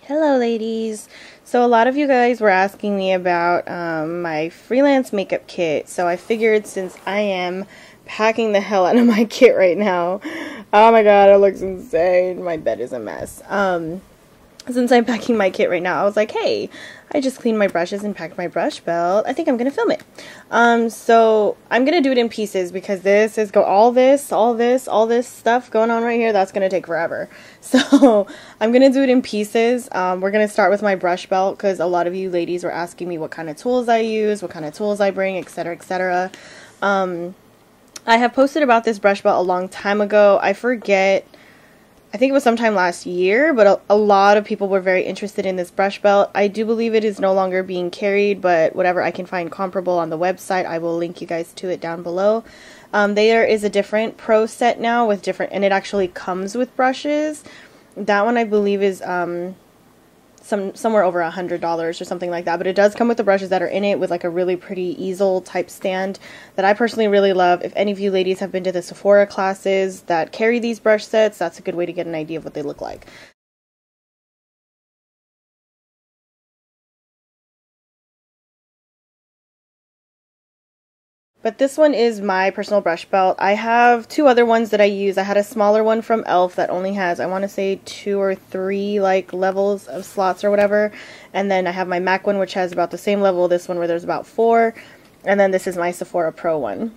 Hello ladies! So a lot of you guys were asking me about my freelance makeup kit, so I figured since I am packing the hell out of my kit right now, oh my god, it looks insane, my bed is a mess. Since I'm packing my kit right now, I was like, hey, I just cleaned my brushes and packed my brush belt. I think I'm going to film it. So I'm going to do it in pieces because this is all this stuff going on right here. That's going to take forever. So I'm going to do it in pieces. We're going to start with my brush belt because a lot of you ladies were asking me what kind of tools I use, what kind of tools I bring, etc., etc. I have posted about this brush belt a long time ago. I think it was sometime last year, but a lot of people were very interested in this brush belt. I do believe it is no longer being carried, but whatever I can find comparable on the website, I will link you guys to it down below. There is a different pro set now with different, and it actually comes with brushes. That one I believe is somewhere over $100 or something like that, but it does come with the brushes that are in it with like a really pretty easel type stand that I personally really love. If any of you ladies have been to the Sephora classes that carry these brush sets, that's a good way to get an idea of what they look like. But this one is my personal brush belt. I have two other ones that I use. I had a smaller one from e.l.f. that only has, I want to say, 2 or 3 like levels of slots or whatever. And then I have my MAC one, which has about the same level, this one where there's about 4. And then this is my Sephora Pro one.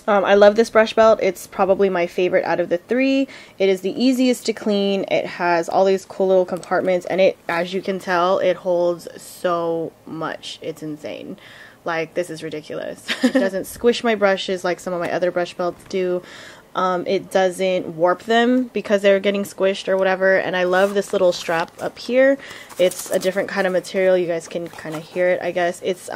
I love this brush belt. It's probably my favorite out of the 3. It is the easiest to clean. It has all these cool little compartments, and it, as you can tell, it holds so much. It's insane. Like, this is ridiculous. It doesn't squish my brushes like some of my other brush belts do. It doesn't warp them because they're getting squished or whatever. And I love this little strap up here. It's a different kind of material. You guys can kind of hear it, I guess. It's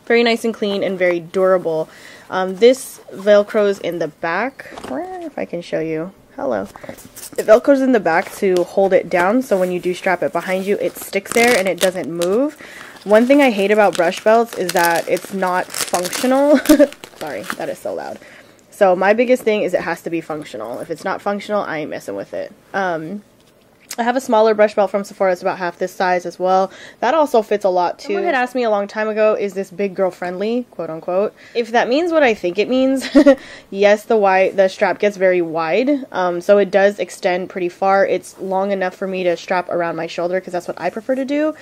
very nice and clean and very durable. This velcros in the back. If I can show you. Hello. It velcros in the back to hold it down, so when you do strap it behind you, it sticks there and it doesn't move. One thing I hate about brush belts is that it's not functional. Sorry, that is so loud. So my biggest thing is it has to be functional. If it's not functional, I ain't messing with it. I have a smaller brush belt from Sephora. It's about half this size as well. That also fits a lot too. Someone had asked me a long time ago, is this big girl friendly, quote unquote. If that means what I think it means, yes, the strap gets very wide. So it does extend pretty far. It's long enough for me to strap around my shoulder because that's what I prefer to do.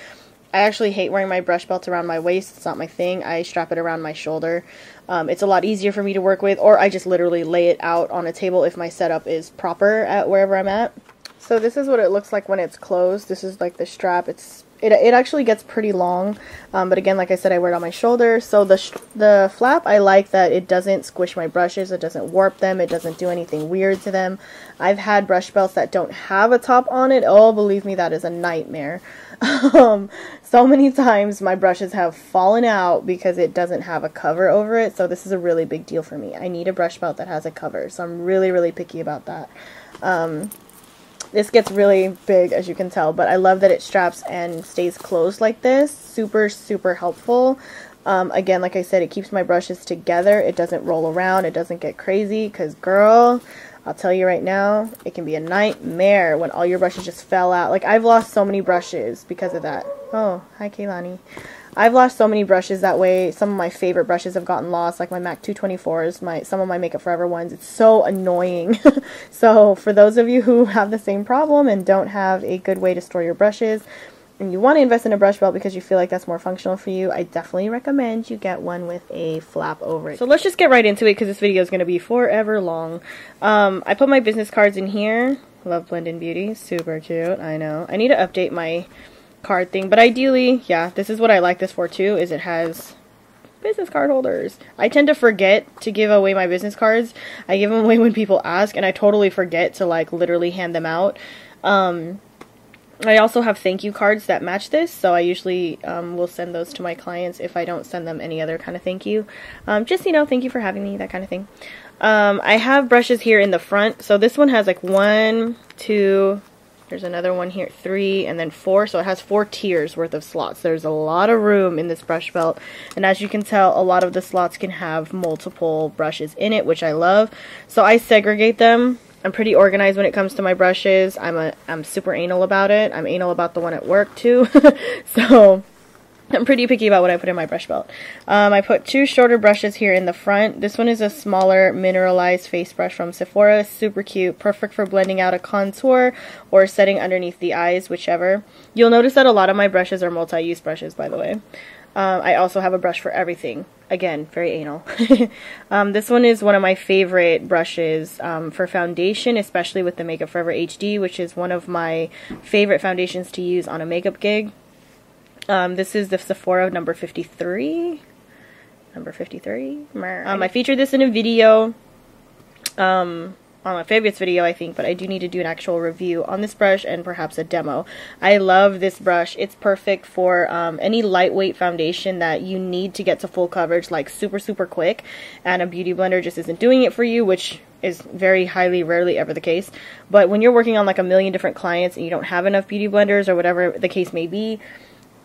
I actually hate wearing my brush belt around my waist. It's not my thing. I strap it around my shoulder. It's a lot easier for me to work with, or I just literally lay it out on a table if my setup is proper at wherever I'm at. So this is what it looks like when it's closed. This is like the strap. It actually gets pretty long, but again, like I said, I wear it on my shoulder. So the flap, I like that it doesn't squish my brushes, it doesn't warp them, it doesn't do anything weird to them. I've had brush belts that don't have a top on it. Oh, believe me, that is a nightmare. So many times my brushes have fallen out because it doesn't have a cover over it. So this is a really big deal for me. I need a brush belt that has a cover, so I'm really, really picky about that. This gets really big, as you can tell, but I love that it straps and stays closed like this. Super, super helpful. Again, like I said, it keeps my brushes together. It doesn't roll around. It doesn't get crazy because, girl, I'll tell you right now, it can be a nightmare when all your brushes just fell out. Like, I've lost so many brushes because of that. Oh, hi, Kaylani. I've lost so many brushes that way. Some of my favorite brushes have gotten lost, like my MAC 224s, some of my Makeup Forever ones. It's so annoying. So for those of you who have the same problem and don't have a good way to store your brushes, and you want to invest in a brush belt because you feel like that's more functional for you, I definitely recommend you get one with a flap over it. So let's just get right into it because this video is going to be forever long. I put my business cards in here. LoveBLENDnBeauty, super cute, I know. I need to update my card thing, but ideally, yeah, this is what I like this for too, is it has business card holders. I tend to forget to give away my business cards. I give them away when people ask, and I totally forget to like literally hand them out. I also have thank you cards that match this, so I usually will send those to my clients if I don't send them any other kind of thank you. Just, you know, thank you for having me, that kind of thing. I have brushes here in the front. So this one has like 1, 2, there's another one here, 3, and then 4. So it has 4 tiers worth of slots. There's a lot of room in this brush belt. And as you can tell, a lot of the slots can have multiple brushes in it, which I love. So I segregate them I'm pretty organized when it comes to my brushes. I'm super anal about it. I'm anal about the one at work too. So I'm pretty picky about what I put in my brush belt. I put 2 shorter brushes here in the front. This one is a smaller mineralized face brush from Sephora. Super cute. Perfect for blending out a contour or setting underneath the eyes, whichever. You'll notice that a lot of my brushes are multi-use brushes, by the way. I also have a brush for everything. Again, very anal. This one is one of my favorite brushes for foundation, especially with the Makeup Forever HD, which is one of my favorite foundations to use on a makeup gig. This is the Sephora number 53. Number 53. I featured this in a video, on my favorites video, I think, but I do need to do an actual review on this brush and perhaps a demo. I love this brush. It's perfect for any lightweight foundation that you need to get to full coverage, like super quick, and a beauty blender just isn't doing it for you, which is very rarely ever the case. But when you're working on like a million different clients and you don't have enough beauty blenders or whatever the case may be,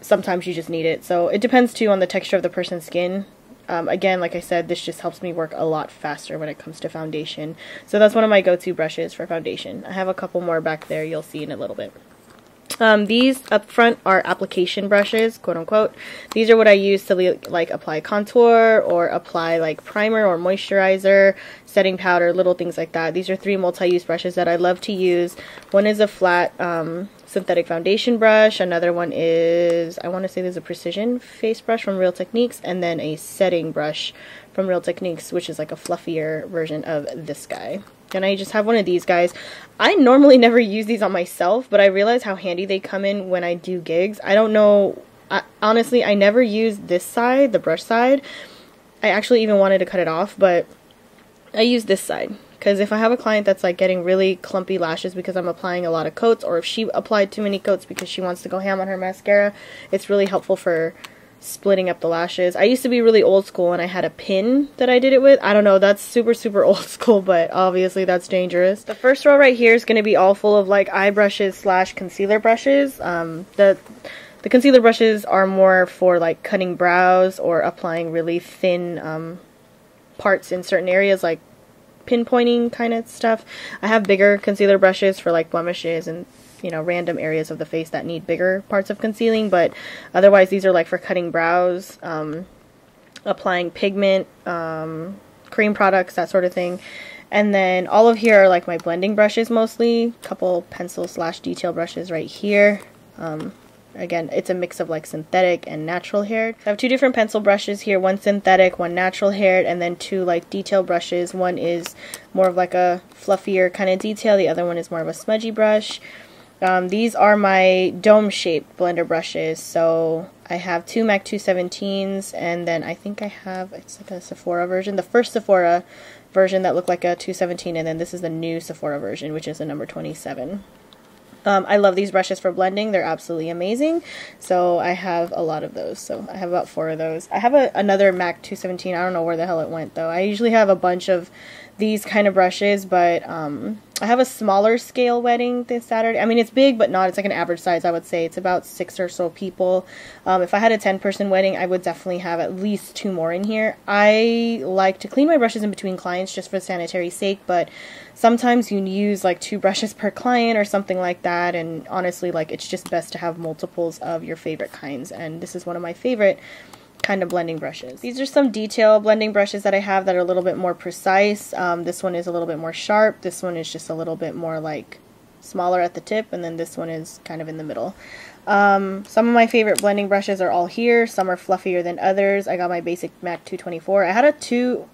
sometimes you just need it. So it depends too on the texture of the person's skin. Again, like I said, this just helps me work a lot faster when it comes to foundation. So that's one of my go-to brushes for foundation. I have a couple more back there you'll see in a little bit. These up front are application brushes, quote unquote. These are what I use to like apply contour or apply like primer or moisturizer, setting powder, little things like that. These are 3 multi-use brushes that I love to use. One is a flat synthetic foundation brush. Another one is, I want to say there's a precision face brush from Real Techniques, and then a setting brush from Real Techniques, which is like a fluffier version of this guy. And I just have one of these guys. I normally never use these on myself, but I realize how handy they come in when I do gigs. I don't know, honestly, I never use this side, the brush side. I actually even wanted to cut it off, but I use this side. Because if I have a client that's like getting really clumpy lashes because I'm applying a lot of coats, or if she applied too many coats because she wants to go ham on her mascara, it's really helpful for splitting up the lashes. I used to be really old school and I had a pin that I did it with. I don't know, that's super old school, but obviously that's dangerous. The first row right here is going to be all full of like eye brushes / concealer brushes. The concealer brushes are more for like cutting brows or applying really thin parts in certain areas, like pinpointing kind of stuff. I have bigger concealer brushes for like blemishes and, you know, random areas of the face that need bigger parts of concealing, but otherwise these are like for cutting brows, applying pigment, cream products, that sort of thing. And then all of here are like my blending brushes mostly, couple pencil / detail brushes right here. Again, it's a mix of like synthetic and natural haired. I have 2 different pencil brushes here, one synthetic, one natural haired, and then 2 like detail brushes. One is more of like a fluffier kind of detail, the other one is more of a smudgy brush. These are my dome-shaped blender brushes. So I have 2 MAC 217s, and then I think I have, it's like a Sephora version, the first Sephora version that looked like a 217, and then this is the new Sephora version, which is a number 27. I love these brushes for blending. They're absolutely amazing. So I have a lot of those. So I have about 4 of those. I have another MAC 217. I don't know where the hell it went though. I usually have a bunch of these kind of brushes, but I have a smaller scale wedding this Saturday. I mean, it's big, but not. It's like an average size, I would say. It's about 6 or so people. If I had a 10-person wedding, I would definitely have at least 2 more in here. I like to clean my brushes in between clients just for sanitary sake, but sometimes you use like 2 brushes per client or something like that, and honestly, like, it's just best to have multiples of your favorite kinds, and this is one of my favorite kind of blending brushes. These are some detail blending brushes that I have that are a little bit more precise. This one is a little bit more sharp. This one is just a little bit more like smaller at the tip, and then this one is kind of in the middle. Some of my favorite blending brushes are all here. Some are fluffier than others. I got my basic MAC 224. I have two.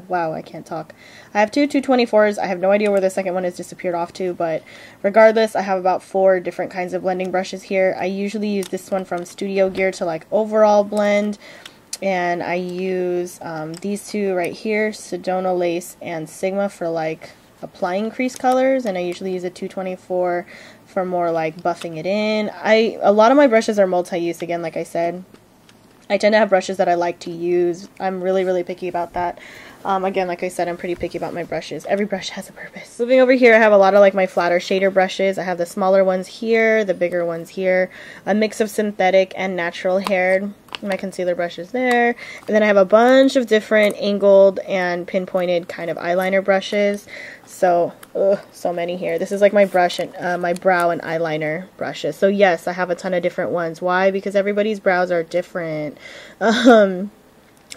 Wow, I can't talk. I have 2 224s. I have no idea where the second one has disappeared off to, but regardless, I have about 4 different kinds of blending brushes here. I usually use this one from Studio Gear to like overall blend, and I use these 2 right here, Sedona Lace and Sigma, for like applying crease colors, and I usually use a 224 for more like buffing it in. A lot of my brushes are multi-use, again, like I said. I tend to have brushes that I like to use. I'm really picky about that. Again, like I said, I'm pretty picky about my brushes. Every brush has a purpose. Moving over here, I have a lot of like my flatter shader brushes. I have the smaller ones here, the bigger ones here, a mix of synthetic and natural haired. My concealer brush is there. And then I have a bunch of different angled and pinpointed kind of eyeliner brushes. So, so many here. This is like my brush and my brow and eyeliner brushes. So yes, I have a ton of different ones. Why? Because everybody's brows are different.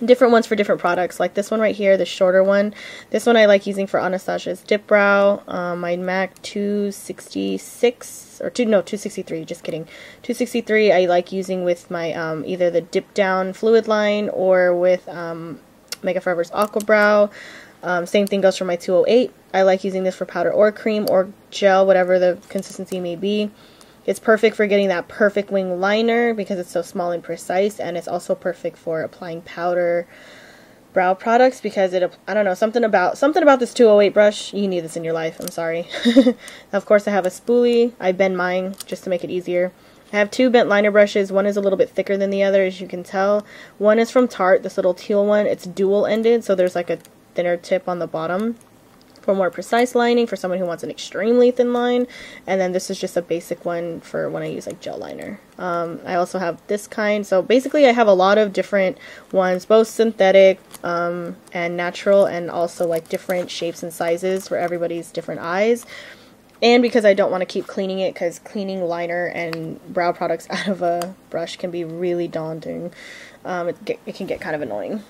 Different ones for different products. Like this one right here, the shorter one. This one I like using for Anastasia's dip brow. My MAC 266 or 263. Just kidding. 263 I like using with my either the dip down fluid line or with Mega Forever's Aqua Brow. Same thing goes for my 208. I like using this for powder or cream or gel, whatever the consistency may be. It's perfect for getting that perfect wing liner because it's so small and precise, and it's also perfect for applying powder brow products because I don't know, something about this 208 brush. You need this in your life. I'm sorry. Of course, I have a spoolie. I bend mine just to make it easier. I have two bent liner brushes. One is a little bit thicker than the other, as you can tell. One is from Tarte, this little teal one. It's dual ended, so there's like a thinner tip on the bottom for more precise lining for someone who wants an extremely thin line. And then this is just a basic one for when I use like gel liner. I also have this kind. So basically I have a lot of different ones, both synthetic and natural, and also like different shapes and sizes for everybody's different eyes. And because I don't want to keep cleaning it, because cleaning liner and brow products out of a brush can be really daunting. It can get kind of annoying.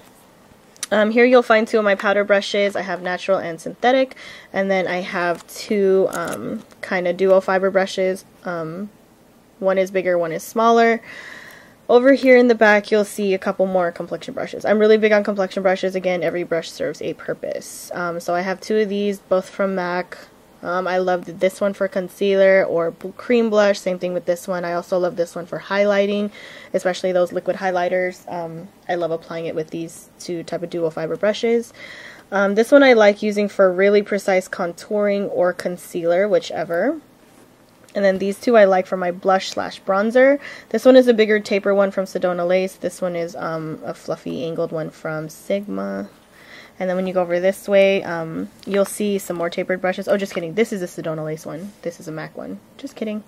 Here you'll find two of my powder brushes. I have natural and synthetic, and then I have two kind of duo fiber brushes. One is bigger, one is smaller. Over here in the back you'll see a couple more complexion brushes. I'm really big on complexion brushes. Again, every brush serves a purpose. So I have two of these, both from MAC. I love this one for concealer or cream blush. Same thing with this one. I also love this one for highlighting, especially those liquid highlighters. I love applying it with these two type of dual fiber brushes. This one I like using for really precise contouring or concealer, whichever. And then these two I like for my blush slash bronzer. This one is a bigger taper one from Sedona Lace. This one is a fluffy angled one from Sigma. And then when you go over this way, you'll see some more tapered brushes. Oh, just kidding. This is a Sedona Lace one. This is a MAC one. Just kidding.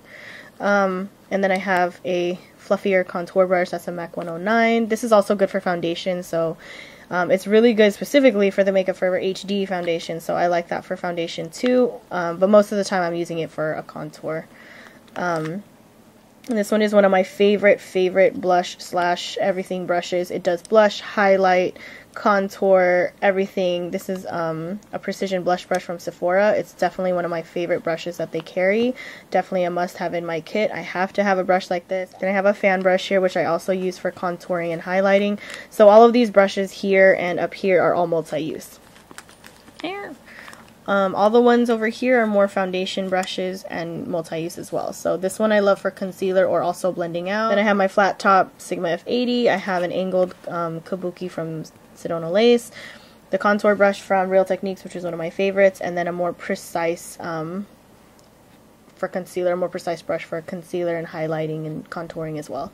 And then I have a fluffier contour brush. That's a MAC 109. This is also good for foundation. So it's really good specifically for the Makeup Forever HD foundation. So I like that for foundation too. But most of the time I'm using it for a contour. And this one is one of my favorite blush slash everything brushes. It does blush, highlight, contour, everything. This is a precision blush brush from Sephora. It's definitely one of my favorite brushes that they carry. Definitely a must-have in my kit. I have to have a brush like this. Then I have a fan brush here, which I also use for contouring and highlighting. So all of these brushes here and up here are all multi-use. Here. All the ones over here are more foundation brushes and multi-use as well. So this one I love for concealer or also blending out. Then I have my flat top Sigma F80. I have an angled kabuki from Sedona Lace. The contour brush from Real Techniques, which is one of my favorites. And then a more precise, for concealer, a more precise brush for concealer and highlighting and contouring as well.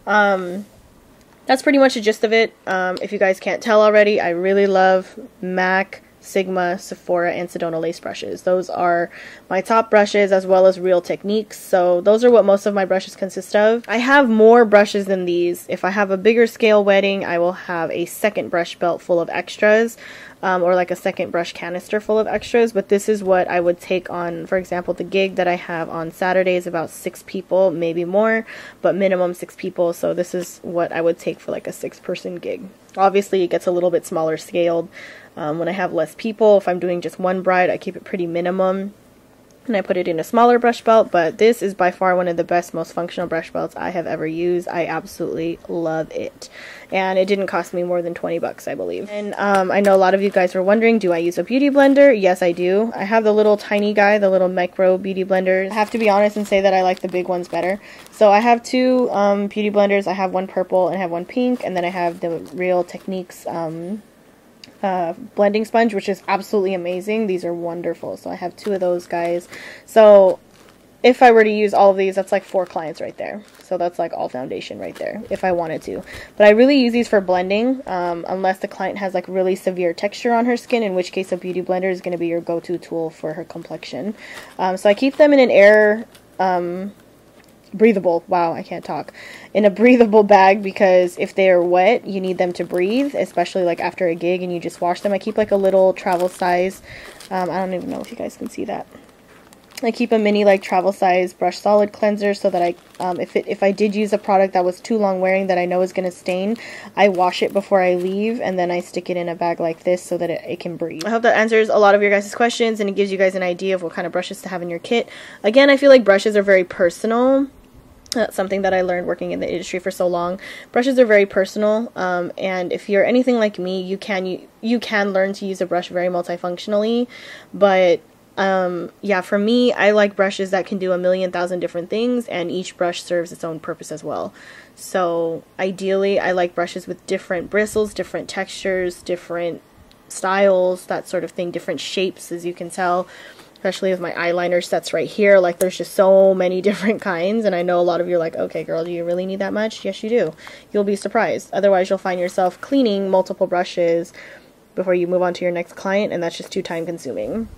That's pretty much the gist of it. If you guys can't tell already, I really love MAC, Sigma, Sephora, and Sedona Lace brushes. Those are my top brushes, as well as Real Techniques. So those are what most of my brushes consist of. I have more brushes than these. If I have a bigger scale wedding, I will have a second brush belt full of extras, or like a second brush canister full of extras. But this is what I would take on, for example, the gig that I have on Saturday is about 6 people, maybe more, but minimum 6 people. So this is what I would take for like a 6-person gig. Obviously it gets a little bit smaller scaled when I have less people. If I'm doing just one bride, I keep it pretty minimum and I put it in a smaller brush belt. But this is by far one of the best, most functional brush belts I have ever used. I absolutely love it, and it didn't cost me more than 20 bucks, I believe. And I know a lot of you guys were wondering, do I use a beauty blender? Yes, I do. I have the little tiny guy, the little micro beauty blenders. I have to be honest and say that I like the big ones better. So I have two beauty blenders. I have one purple and I have one pink, and then I have the Real Techniques blending sponge, which is absolutely amazing. These are wonderful. So I have 2 of those guys. So if I were to use all of these, that's like 4 clients right there. So that's like all foundation right there if I wanted to. But I really use these for blending, unless the client has like really severe texture on her skin, in which case a beauty blender is going to be your go-to tool for her complexion. So I keep them in an air breathable, wow, I can't talk, in a breathable bag, because if they're wet, you need them to breathe, especially like after a gig and you just wash them. I keep like a little travel size, I don't even know if you guys can see that. I keep a mini like travel size brush solid cleanser so that I, if I did use a product that was too long wearing that I know is going to stain, I wash it before I leave, and then I stick it in a bag like this so that it can breathe. I hope that answers a lot of your guys' questions, and it gives you guys an idea of what kind of brushes to have in your kit. Again, I feel like brushes are very personal. That's something that I learned working in the industry for so long. Brushes are very personal, and if you're anything like me, you can learn to use a brush very multifunctionally, but yeah, for me, I like brushes that can do a million thousand different things, and each brush serves its own purpose as well. So ideally, I like brushes with different bristles, different textures, different styles, that sort of thing, different shapes, as you can tell, especially with my eyeliner sets right here. Like, there's just so many different kinds, and I know a lot of you are like, okay girl, do you really need that much? Yes, you do. You'll be surprised. Otherwise, you'll find yourself cleaning multiple brushes before you move on to your next client, and that's just too time consuming.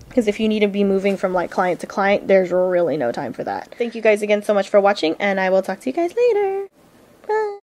Because if you need to be moving from like client to client, there's really no time for that. Thank you guys again so much for watching, and I will talk to you guys later. Bye.